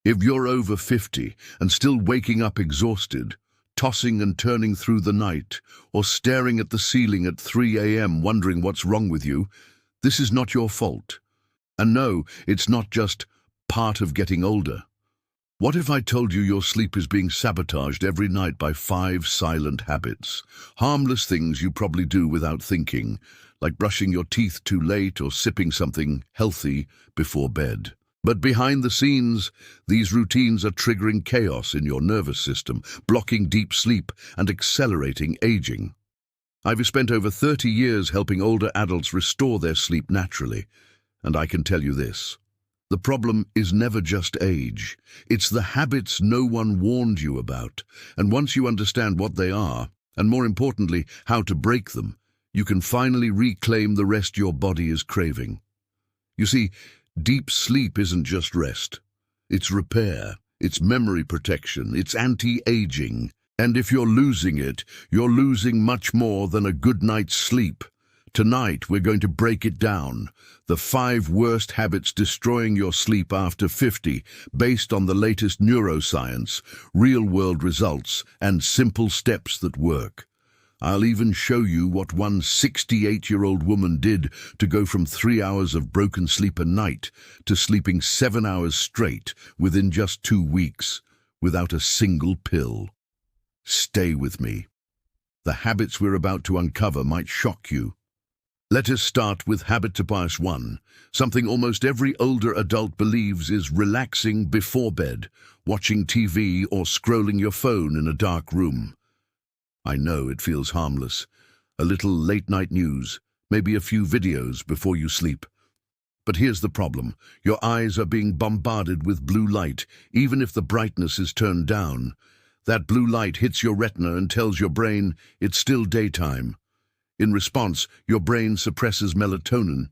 If you're over 50 and still waking up exhausted, tossing and turning through the night, or staring at the ceiling at 3 a.m. wondering what's wrong with you, this is not your fault. And no, it's not just part of getting older. What if I told you your sleep is being sabotaged every night by 5 silent habits? Harmless things you probably do without thinking, like brushing your teeth too late or sipping something healthy before bed. But behind the scenes, these routines are triggering chaos in your nervous system, blocking deep sleep and accelerating aging. I've spent over 30 years helping older adults restore their sleep naturally, and I can tell you this. The problem is never just age. It's the habits no one warned you about. And once you understand what they are, and more importantly, how to break them, you can finally reclaim the rest your body is craving. You see, deep sleep isn't just rest. It's repair, it's memory protection, it's anti-aging. And if you're losing it, you're losing much more than a good night's sleep. Tonight, we're going to break it down. The 5 worst habits destroying your sleep after 50, based on the latest neuroscience, real-world results, and simple steps that work. I'll even show you what one 68-year-old woman did to go from 3 hours of broken sleep a night to sleeping 7 hours straight within just 2 weeks, without a single pill. Stay with me. The habits we're about to uncover might shock you. Let us start with habit bias 1, something almost every older adult believes is relaxing before bed, watching TV or scrolling your phone in a dark room. I know it feels harmless. A little late-night news, maybe a few videos before you sleep. But here's the problem. Your eyes are being bombarded with blue light, even if the brightness is turned down. That blue light hits your retina and tells your brain it's still daytime. In response, your brain suppresses melatonin,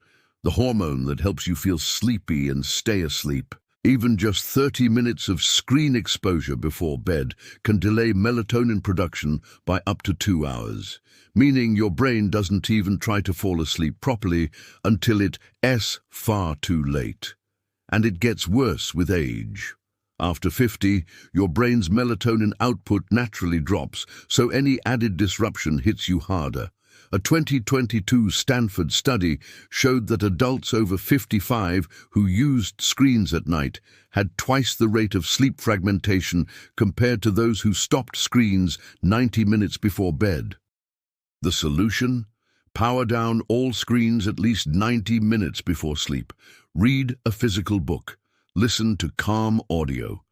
the hormone that helps you feel sleepy and stay asleep. Even just 30 minutes of screen exposure before bed can delay melatonin production by up to 2 hours, meaning your brain doesn't even try to fall asleep properly until it's far too late. And it gets worse with age. After 50, your brain's melatonin output naturally drops, so any added disruption hits you harder. A 2022 Stanford study showed that adults over 55 who used screens at night had twice the rate of sleep fragmentation compared to those who stopped screens 90 minutes before bed. The solution? Power down all screens at least 90 minutes before sleep. Read a physical book. Listen to calm audio.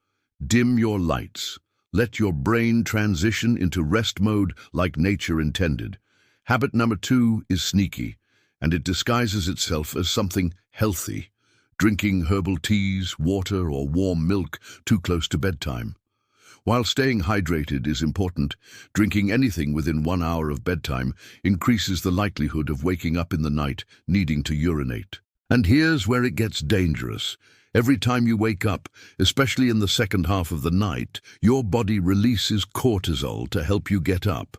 Dim your lights. Let your brain transition into rest mode like nature intended. Habit number 2 is sneaky, and it disguises itself as something healthy. Drinking herbal teas, water, or warm milk too close to bedtime. While staying hydrated is important, drinking anything within 1 hour of bedtime increases the likelihood of waking up in the night needing to urinate. And here's where it gets dangerous. Every time you wake up, especially in the second half of the night, your body releases cortisol to help you get up.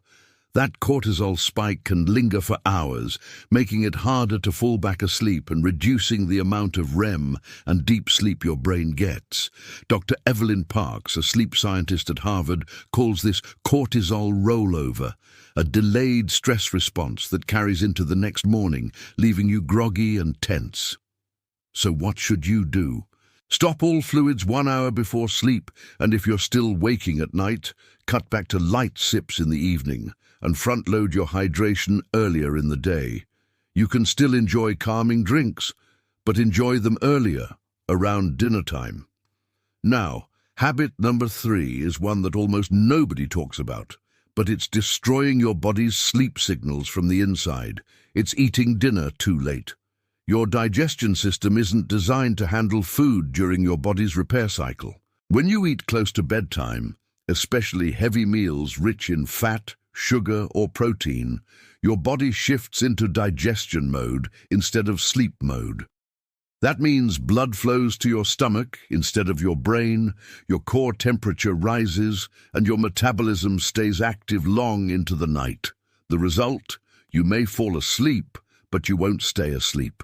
That cortisol spike can linger for hours, making it harder to fall back asleep and reducing the amount of REM and deep sleep your brain gets. Dr. Evelyn Parks, a sleep scientist at Harvard, calls this cortisol rollover, a delayed stress response that carries into the next morning, leaving you groggy and tense. So what should you do? Stop all fluids 1 hour before sleep, and if you're still waking at night, cut back to light sips in the evening and front-load your hydration earlier in the day. You can still enjoy calming drinks, but enjoy them earlier, around dinner time. Now, habit number 3 is one that almost nobody talks about, but it's destroying your body's sleep signals from the inside. It's eating dinner too late. Your digestion system isn't designed to handle food during your body's repair cycle. When you eat close to bedtime, especially heavy meals rich in fat, sugar, or protein, your body shifts into digestion mode instead of sleep mode. That means blood flows to your stomach instead of your brain, your core temperature rises, and your metabolism stays active long into the night. The result? You may fall asleep, but you won't stay asleep.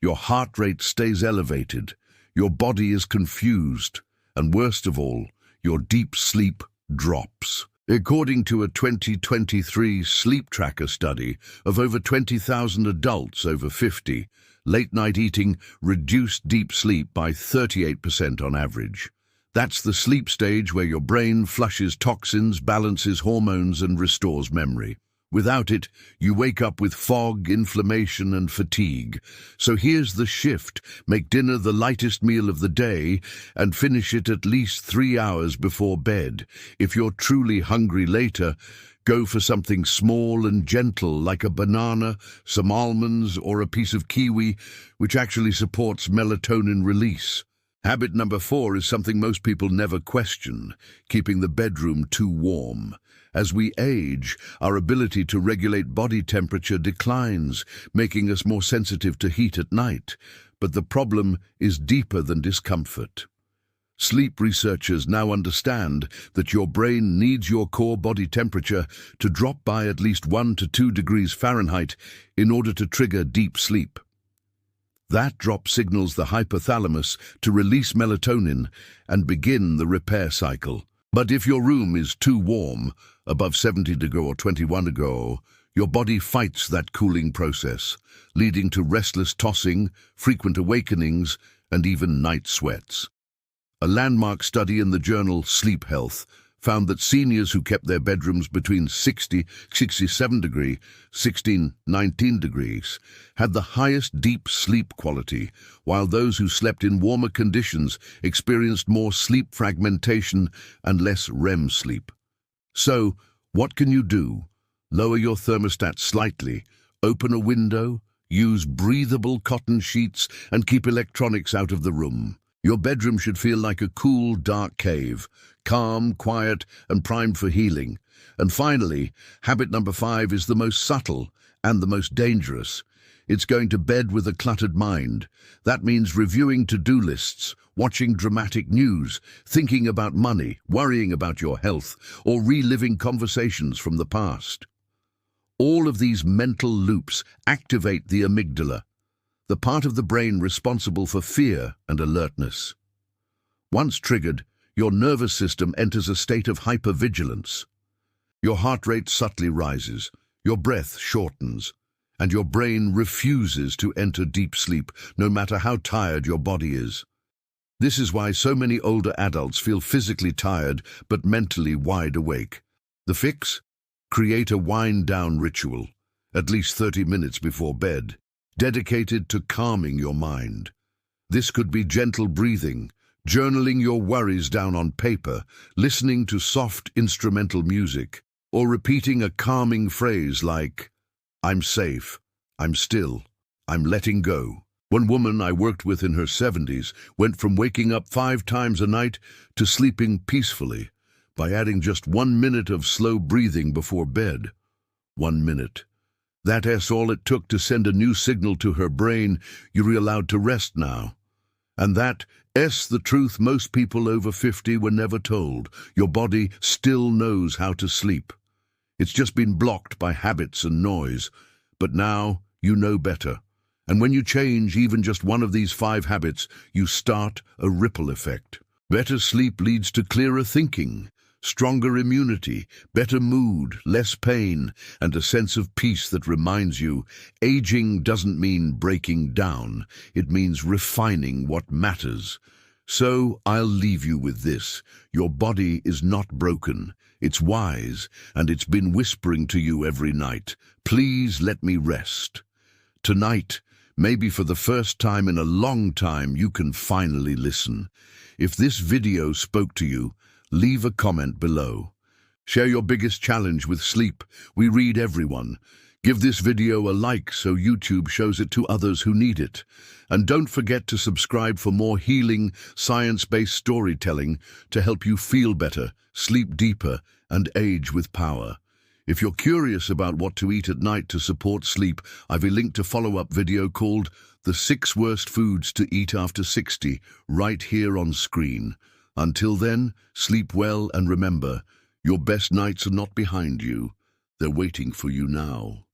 Your heart rate stays elevated. Your body is confused. And worst of all, your deep sleep drops. According to a 2023 sleep tracker study of over 20,000 adults over 50, late-night eating reduced deep sleep by 38% on average. That's the sleep stage where your brain flushes toxins, balances hormones, and restores memory. Without it, you wake up with fog, inflammation, and fatigue. So here's the shift. Make dinner the lightest meal of the day and finish it at least 3 hours before bed. If you're truly hungry later, go for something small and gentle like a banana, some almonds, or a piece of kiwi, which actually supports melatonin release. Habit number 4 is something most people never question: keeping the bedroom too warm. As we age, our ability to regulate body temperature declines, making us more sensitive to heat at night. But the problem is deeper than discomfort. Sleep researchers now understand that your brain needs your core body temperature to drop by at least 1 to 2 degrees Fahrenheit in order to trigger deep sleep. That drop signals the hypothalamus to release melatonin and begin the repair cycle. But if your room is too warm, above 70 degrees or 21 degrees, your body fights that cooling process, leading to restless tossing, frequent awakenings, and even night sweats. A landmark study in the journal Sleep Health found that seniors who kept their bedrooms between 67 degrees, 19 degrees, had the highest deep sleep quality, while those who slept in warmer conditions experienced more sleep fragmentation and less REM sleep. So, what can you do? Lower your thermostat slightly, open a window, use breathable cotton sheets, and keep electronics out of the room. Your bedroom should feel like a cool, dark cave, calm, quiet, and primed for healing. And finally, habit number 5 is the most subtle and the most dangerous. It's going to bed with a cluttered mind. That means reviewing to-do lists, watching dramatic news, thinking about money, worrying about your health, or reliving conversations from the past. All of these mental loops activate the amygdala, the part of the brain responsible for fear and alertness. Once triggered, your nervous system enters a state of hypervigilance. Your heart rate subtly rises, your breath shortens, and your brain refuses to enter deep sleep, no matter how tired your body is. This is why so many older adults feel physically tired but mentally wide awake. The fix? Create a wind-down ritual, at least 30 minutes before bed, dedicated to calming your mind. This could be gentle breathing, journaling your worries down on paper, listening to soft instrumental music, or repeating a calming phrase like, "I'm safe, I'm still, I'm letting go." One woman I worked with in her 70s went from waking up 5 times a night to sleeping peacefully by adding just 1 minute of slow breathing before bed. 1 minute. That's all it took to send a new signal to her brain: you're allowed to rest now. And that's the truth most people over 50 were never told. Your body still knows how to sleep. It's just been blocked by habits and noise. But now you know better. And when you change even just one of these 5 habits, you start a ripple effect. Better sleep leads to clearer thinking, stronger immunity, better mood, less pain, and a sense of peace that reminds you aging doesn't mean breaking down. It means refining what matters. So I'll leave you with this. Your body is not broken. It's wise, and it's been whispering to you every night, "Please let me rest." Tonight, maybe for the first time in a long time, you can finally listen. If this video spoke to you, leave a comment below. Share your biggest challenge with sleep. We read everyone. Give this video a like so YouTube shows it to others who need it. And don't forget to subscribe for more healing, science-based storytelling to help you feel better, sleep deeper, and age with power. If you're curious about what to eat at night to support sleep, I've a link to follow-up video called The 6 Worst Foods to Eat After 60 right here on screen. Until then, sleep well and remember, your best nights are not behind you. They're waiting for you now.